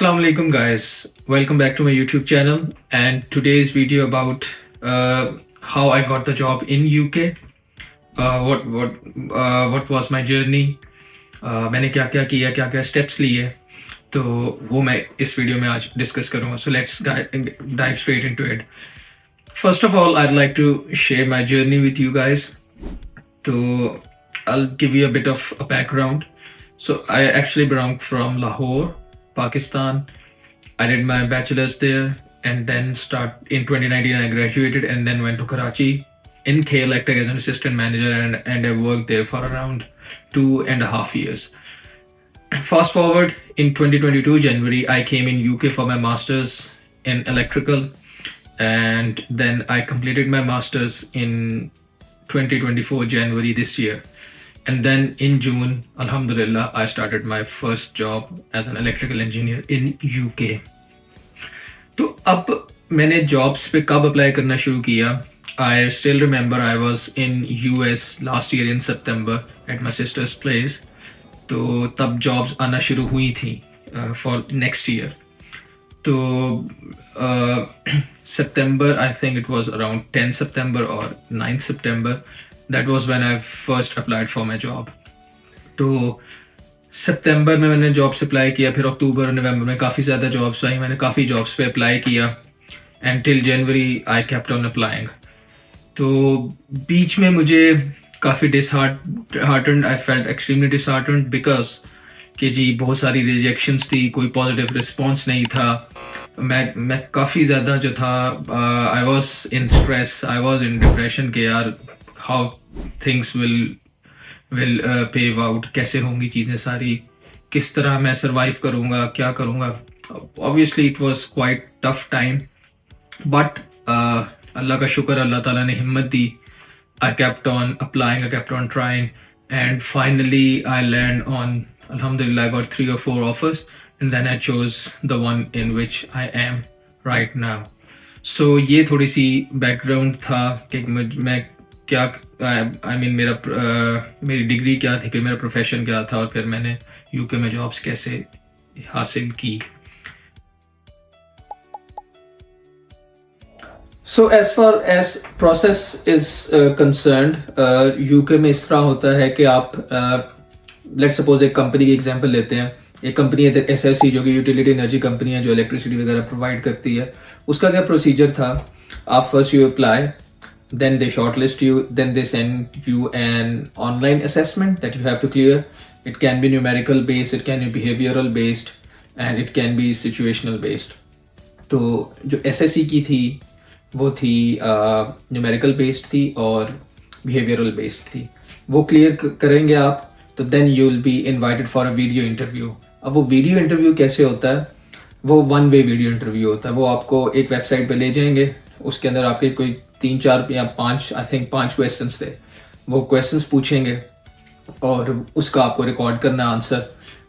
Assalamu alaikum guys, welcome back to my YouTube channel and today's video about how I got the job in UK. What was my journey, मैंने क्या क्या किया, क्या क्या steps लिए, तो वो मैं इस वीडियो में आज डिस्कस करूँगा. So let's dive straight into it. First of all, I'd like to share my journey with you guys. So I'll give you a bit of a background. So I actually belong from Lahore, Pakistan. I did my bachelor's there and then in 2019 I graduated and then went to Karachi in K Electric as an assistant manager and I worked there for around 2.5 years. Fast forward, in 2022 January I came in UK for my masters in electrical, and then I completed my masters in 2024 January this year. And then in June, Alhamdulillah, I started my first job as an electrical engineer in UK. तो अब मैंने jobs पे कब apply करना शुरू किया? I still remember I was in US last year in September at my sister's place. तो तब jobs आना शुरू हुई थी for next year. तो September, I think it was around 10 September or 9 September. That was when I first applied for my job. तो सितंबर में मैंने जॉब्स अप्लाई किया, फिर अक्टूबर नवंबर में काफ़ी ज़्यादा जॉब्स आई, मैंने काफ़ी जॉब्स पे अप्लाई किया and till January I kept on applying. तो बीच में मुझे काफ़ी disheartened, I felt extremely disheartened because कि जी बहुत सारी रिजेक्शंस थी, कोई पॉजिटिव रिस्पॉन्स नहीं था. मैं काफ़ी ज़्यादा जो था, I was in stress, I was in depression के यार how things will pave out, कैसे होंगी चीज़ें सारी, किस तरह मैं सर्वाइव करूँगा, क्या करूँगा. Obviously it was quite tough time but अल्लाह का शुक्र, अल्लाह ताला ने हिम्मत दी. I kept on applying, I kept on trying and finally I land on, alhamdulillah, I got 3 or 4 offers and then I chose the one in which I am right now. So ये थोड़ी सी background था कि मैं क्या, I mean मेरी degree क्या थी, फिर मेरा प्रोफेशन क्या था और फिर मैंने यूके में जॉब्स कैसे हासिल की. So as far as process is concerned, UK में इस तरह होता है कि आप लेट्स सपोज एक कंपनी की एग्जांपल लेते हैं. एक कंपनी है एसएससी जो कि यूटिलिटी एनर्जी कंपनी है जो इलेक्ट्रिसिटी वगैरह प्रोवाइड करती है. उसका क्या प्रोसीजर था, आप first you apply, then they shortlist you, then they send you an online assessment that you have to clear. It can be numerical based, it can be behavioral based and it can be situational based. तो जो SSC की थी वो थी numerical based थी और behavioral based थी. वो क्लियर करेंगे आप तो then you will be invited for a video interview. अब वो वीडियो इंटरव्यू कैसे होता है, वो वन वे वीडियो इंटरव्यू होता है. वो आपको एक वेबसाइट पे ले जाएंगे, उसके अंदर आपके कोई 3-4 या 5, आई थिंक 5 क्वेश्चंस थे. वो क्वेश्चंस पूछेंगे और उसका आपको रिकॉर्ड करना आंसर.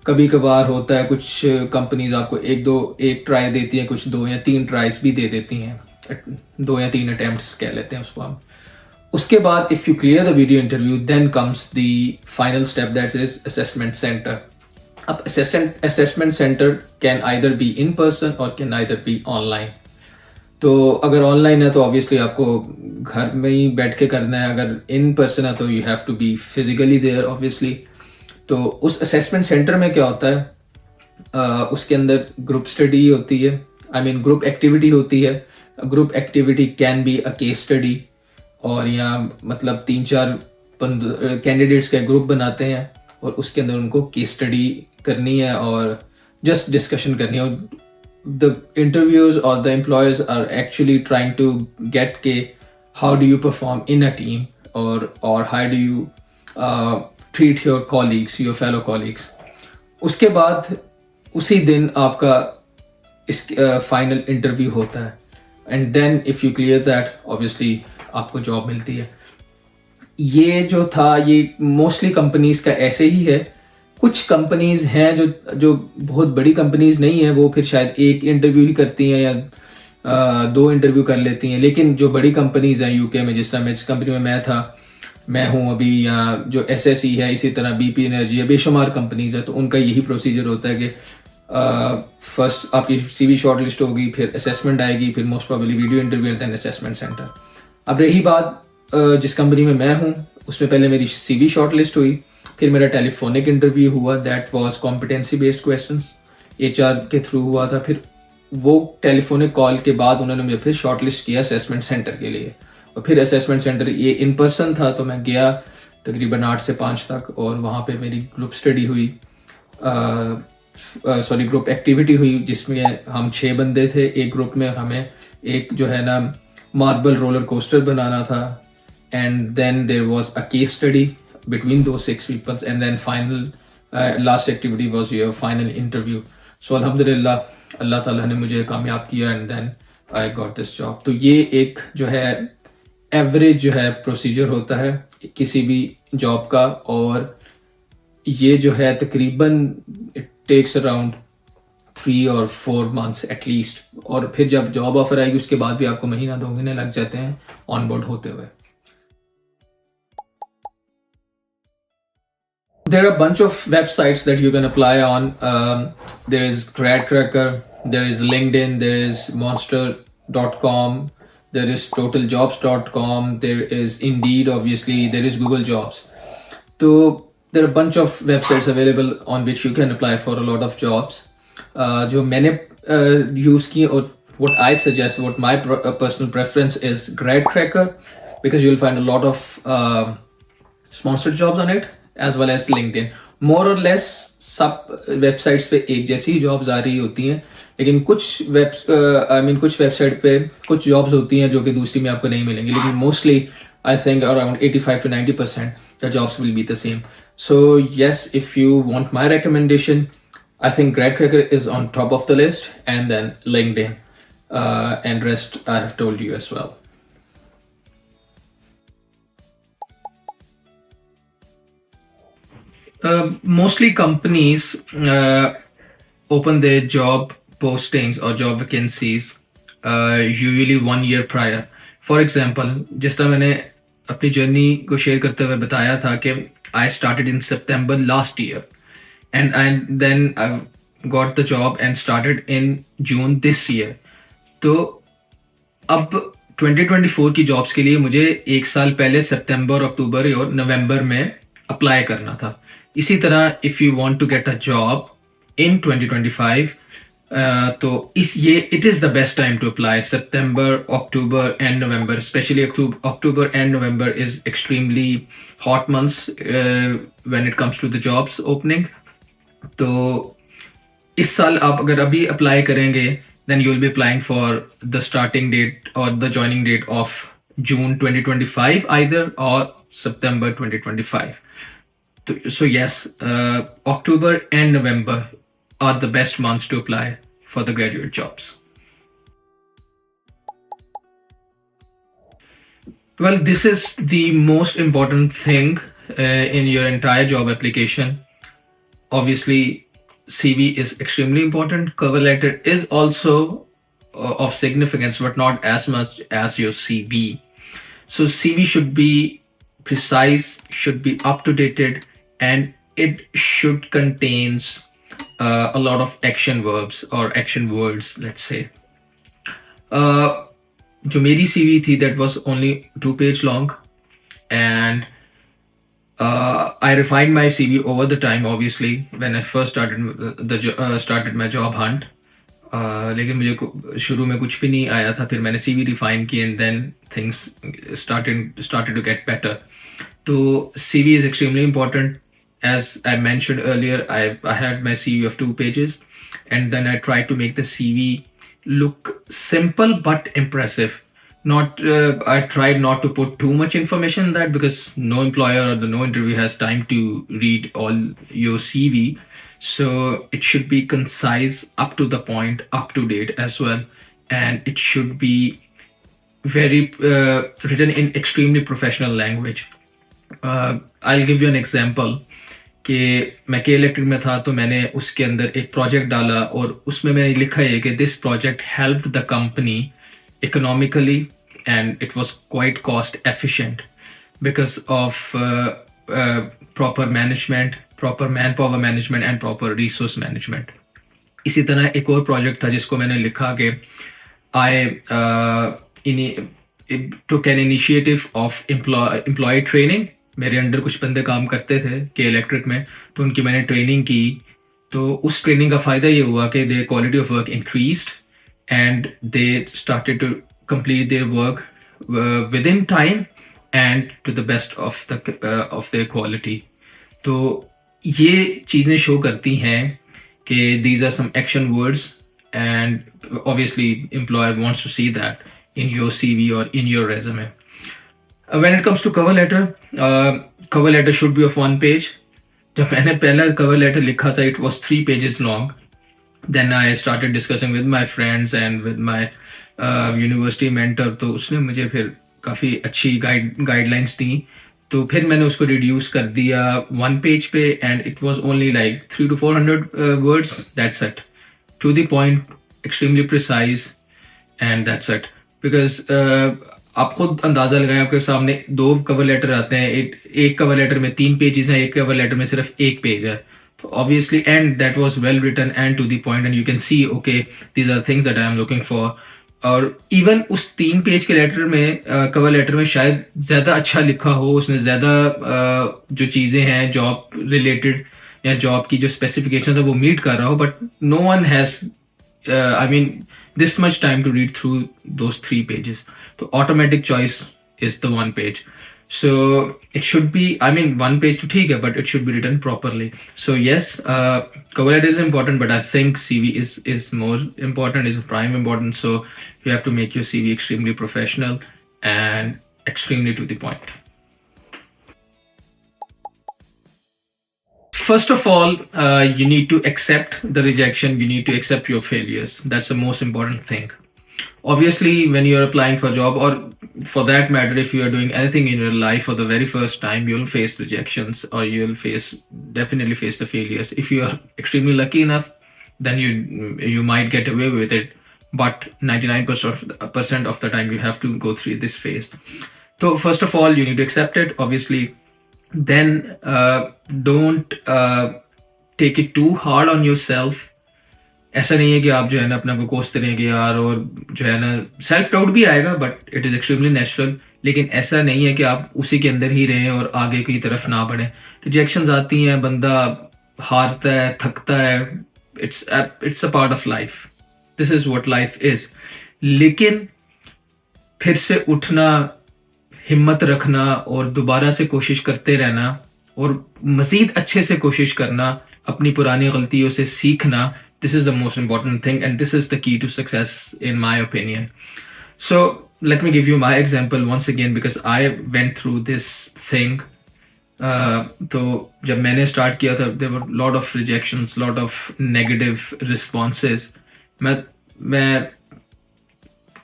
कभी कभार होता है कुछ कंपनीज आपको एक ट्राई देती है, कुछ 2 या 3 ट्राइज भी दे देती हैं, 2 या 3 अटेम्प्ट्स कह लेते हैं उसको हम. उसके बाद if you clear the video interview then comes the final step, that is assessment centre. अब assessment centre can either be in person और कैन आइदर बी ऑनलाइन. तो अगर ऑनलाइन है तो ऑब्वियसली आपको घर में ही बैठ के करना है, अगर इन पर्सन है तो you have to be physically there obviously. तो उस असेसमेंट सेंटर में क्या होता है, उसके अंदर ग्रुप स्टडी होती है, आई मीन ग्रुप एक्टिविटी होती है. Group activity can be a case study, और यहाँ मतलब 3-4 कैंडिडेट्स का ग्रुप बनाते हैं और उसके अंदर उनको केस स्टडी करनी है और जस्ट डिस्कशन करनी है. The interviewers or the employers are actually trying to get how do you perform in a team or how do you treat your colleagues, your fellow colleagues. उसके बाद उसी दिन आपका इस फाइनल इंटरव्यू होता है and then if you clear that obviously आपको job मिलती है. ये जो था ये मोस्टली कंपनीज का ऐसे ही है. कुछ कंपनीज हैं जो बहुत बड़ी कंपनीज नहीं है, वो फिर शायद एक इंटरव्यू ही करती हैं या 2 इंटरव्यू कर लेती हैं. लेकिन जो बड़ी कंपनीज हैं यूके में, जिस तरह मैं इस कंपनी में मैं हूँ अभी, या जो एसएससी है, इसी तरह बीपी एनर्जी है, बेशुमार कंपनीज है, तो उनका यही प्रोसीजर होता है कि फर्स्ट आपकी CV शॉर्टलिस्ट होगी, फिर असेसमेंट आएगी, फिर most probably video interview, then assessment centre. अब रही बात जिस कंपनी में मैं हूँ, उसमें पहले मेरी CV शॉर्टलिस्ट हुई, फिर मेरा टेलीफोनिक इंटरव्यू हुआ, that was competency based questions, HR के थ्रू हुआ था। फिर वो टेलीफोनिक कॉल के बाद उन्होंने मुझे फिर शॉर्टलिस्ट किया असेसमेंट सेंटर के लिए, और फिर असेसमेंट सेंटर ये इन पर्सन था, तो मैं गया तकरीबन 8 से 5 तक, और वहाँ पे मेरी ग्रुप स्टडी हुई, ग्रुप एक्टिविटी हुई, जिसमें हम 6 बंदे थे। एक ग्रुप में हमें एक जो है ना मार्बल रोलर कोस्टर बनाना था, and then there was a case study between those 6 people, and then last activity was your final interview. So alhamdulillah, अल्लाह ताला ने मुझे कामयाब किया, and then I got this job. तो ये एक जो है एवरेज जो है प्रोसीजर होता है किसी भी जॉब का, और ये जो है तकरीबन इट टेक्स अराउंड 3 और 4 months एटलीस्ट, और फिर जब जॉब ऑफर आएगी उसके बाद भी आपको महीना 2 महीने लग जाते हैं ऑनबोर्ड होते हुए। There are a bunch of websites that you can apply on. There is GradCracker, there is LinkedIn, there is Monster.com, there is TotalJobs.com, there is Indeed, obviously, there is Google Jobs. So there are a bunch of websites available on which you can apply for a lot of jobs. जो मैंने use की, और what I suggest, what my personal preference is GradCracker, because you'll find a lot of sponsored jobs on it, as well as LinkedIn. More or less सब websites पे एक जैसी jobs आ रही होती हैं, लेकिन कुछ वेबसाइट पे कुछ जॉब्स होती हैं जो कि दूसरी में आपको नहीं मिलेंगी, लेकिन mostly I think around 85 to 90% the jobs will be the same. So yes, if you want my recommendation, I think GradCracker is on top of the list, and then LinkedIn, and rest I have told you as well. Mostly companies open their job postings or job vacancies usually 1 year prior. For example, जिस तरह मैंने अपनी journey को share करते हुए बताया था कि I started in September last year, and then I got the job and started in June this year. तो अब 2024 की जॉब्स के लिए मुझे 1 साल पहले सितंबर, अक्टूबर और नवंबर में अप्लाई करना था. इसी तरह if you want to get a job in 2025, तो it is the best time to apply. September, October and November, specially October and November is extremely hot months when it comes to the jobs opening. तो इस साल आप अगर अभी apply करेंगे, then you will be applying for the starting date or the joining date of June 2025 either, or September 2025. So yes, October and November are the best months to apply for the graduate jobs. Well, this is the most important thing in your entire job application. Obviously, CV is extremely important. Cover letter is also of significance, but not as much as your CV. So CV should be precise, should be up to date, and it should contains a lot of action verbs or action words, let's say. जो मेरी CV थी, that was only 2 page long, and I refined my CV over the time, obviously, when I first started my job hunt. लेकिन मुझे शुरू में कुछ भी नहीं आया था, फिर मैंने CV refine की, and then things started to get better. तो CV is extremely important. As I mentioned earlier, I had my CV of 2 pages, and then I tried to make the CV look simple but impressive. I tried not to put too much information in that, because no employer or no interview has time to read all your CV. So it should be concise, up to the point, up to date as well, and it should be very written in extremely professional language. I'll give you an example. कि मैं के electric में था, तो मैंने उसके अंदर एक प्रोजेक्ट डाला, और उसमें मैंने लिखा है कि this project helped the company economically, and it was quite cost efficient because of proper management, proper manpower management, and proper resource management. इसी तरह एक और प्रोजेक्ट था जिसको मैंने लिखा कि आई took an initiative of employee training. मेरे अंडर कुछ बंदे काम करते थे के इलेक्ट्रिक में, तो उनकी मैंने ट्रेनिंग की. तो उस ट्रेनिंग का फ़ायदा ये हुआ कि their quality of work increased and they started to complete their work within time and to the best of their quality. तो ये चीज़ें शो करती हैं कि these are some action words and obviously employer wants to see that in your CV or in your resume. When it comes to cover letter should be of 1 page. जब मैंने पहला cover letter लिखा था, it was 3 pages long. Then I started discussing with my friends and with my university mentor. तो उसने मुझे फिर काफ़ी अच्छी guidelines दी. तो फिर मैंने उसको रिड्यूस कर दिया 1 पेज पे, and it was only like 300 to 400 words. That's it, to the point, extremely precise, and that's it. Because आप खुद अंदाज़ा लगाएं, आपके सामने 2 कवर लेटर आते हैं, एक कवर लेटर में 3 पेजेस हैं, एक कवर लेटर में सिर्फ 1 पेज है. तो obviously, and that was well written and to the point, and you can see okay these are things that I am looking for. और इवन उस 3 पेज के लेटर में, कवर लेटर में शायद ज़्यादा अच्छा लिखा हो, उसने ज़्यादा जो चीज़ें हैं जॉब रिलेटेड या जॉब की जो स्पेसिफिकेशन है वो मीट कर रहा हो, but no one has I mean this much time to read through those 3 pages. So automatic choice is the 1 page. So it should be, I mean, 1 page to theek hai, but it should be written properly. So yes, cover letter is important, but I think CV is more important, is prime important. So you have to make your CV extremely professional and extremely to the point. First of all, you need to accept the rejection. You need to accept your failures. That's the most important thing. Obviously, when you're applying for a job, or for that matter, if you are doing anything in your life for the very first time, you'll face rejections, or you'll definitely face the failures. If you are extremely lucky enough, then you might get away with it. But 99% of the time, you have to go through this phase. So first of all, you need to accept it, obviously. Then don't take it too hard on yourself. ऐसा नहीं है कि आप जो है ना अपने को कोसते रहेंगे यार, और जो है ना सेल्फ डाउट भी आएगा, but it is extremely natural. लेकिन ऐसा नहीं है कि आप उसी के अंदर ही रहें और आगे की तरफ ना बढ़ें. रिजेक्शंस आती हैं, बंदा हारता है, थकता है. It's a part of life. This is what life is. लेकिन फिर से उठना, हिम्मत रखना और दोबारा से कोशिश करते रहना और मज़ीद अच्छे से कोशिश करना, अपनी पुरानी गलतियों से सीखना, this is the most important thing, and this is the key to success in my opinion. So let me give you my example once again, because I went through this thing. तो जब मैंने start किया था, there were lot of rejections, lot of negative responses. मैं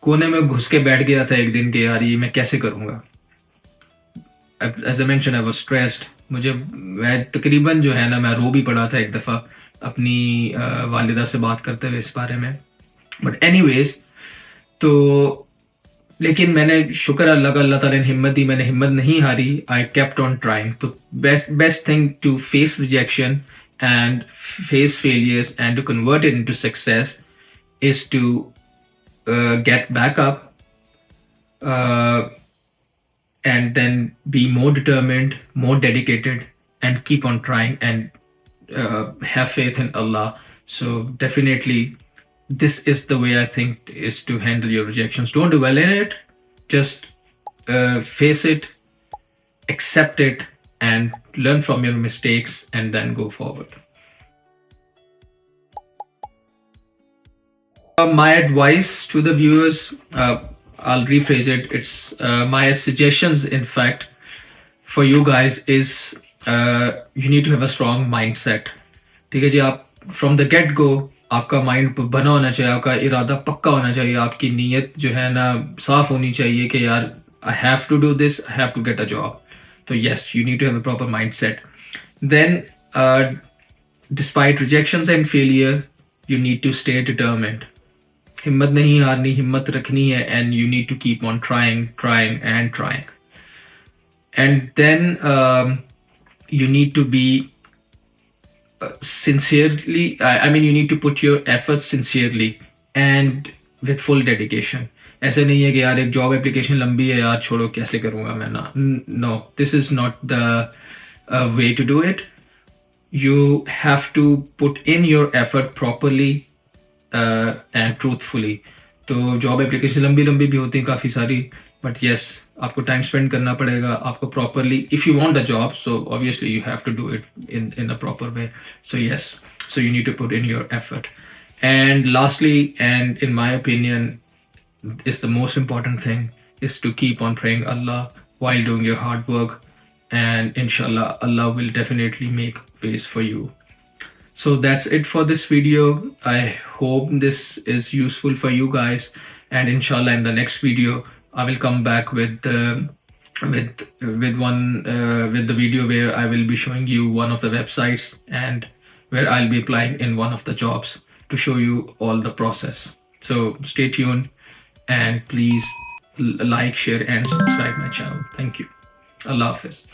कोने में घुस के बैठ गया था एक दिन के, यार ये मैं कैसे करूँगा. As I mentioned, I was stressed. मैं तकरीबन जो है ना, मैं रो भी पड़ा था एक दफ़ा अपनी वालिदा से बात करते हुए इस बारे में. बट एनीवेज, तो लेकिन मैंने शुक्र अल्लाह ताला ने हिम्मत दी, मैंने हिम्मत नहीं हारी. I kept on trying. तो best thing to face rejection and face failures and to convert it into success is to get back up, and then be more determined, more dedicated, and keep on trying, and have faith in Allah. So definitely this is the way I think is to handle your rejections. Don't dwell in it, just face it, accept it, and learn from your mistakes, and then go forward. My advice to the viewers, I'll rephrase it. It's my suggestions, in fact, for you guys is you need to have a strong mindset. ठीक है जी, आप from the get go आपका mind बना होना चाहिए, आपका इरादा पक्का होना चाहिए, आपकी नीयत जो है ना साफ होनी चाहिए कि यार I have to do this, I have to get a job. So yes, you need to have a proper mindset. Then despite rejections and failure, you need to stay determined. हिम्मत नहीं हारनी, हिम्मत रखनी है, and you need to keep on trying. And then you need to be sincerely. I mean, you need to put your efforts sincerely and with full dedication. ऐसे नहीं है कि यार एक जॉब एप्लीकेशन लंबी है यार छोड़ो कैसे करूँगा मैं ना. No, this is not the way to do it. You have to put in your effort properly and truthfully. तो जॉब एप्लीकेशन लंबी लंबी भी होती हैं काफ़ी सारी, बट येस आपको टाइम स्पेंड करना पड़ेगा आपको properly. If you want the job so obviously you have to do it in a proper way. So yes, so you need to put in your effort. And lastly, and in my opinion, is the most important thing, is to keep on praying Allah while doing your hard work, and inshallah Allah will definitely make ways for you. So that's it for this video. I hope this is useful for you guys, and inshallah in the next video I will come back with with the video where I will be showing you one of the websites and where I'll be applying in one of the jobs to show you all the process. So stay tuned and please like, share and subscribe my channel. Thank you. Allah Hafiz.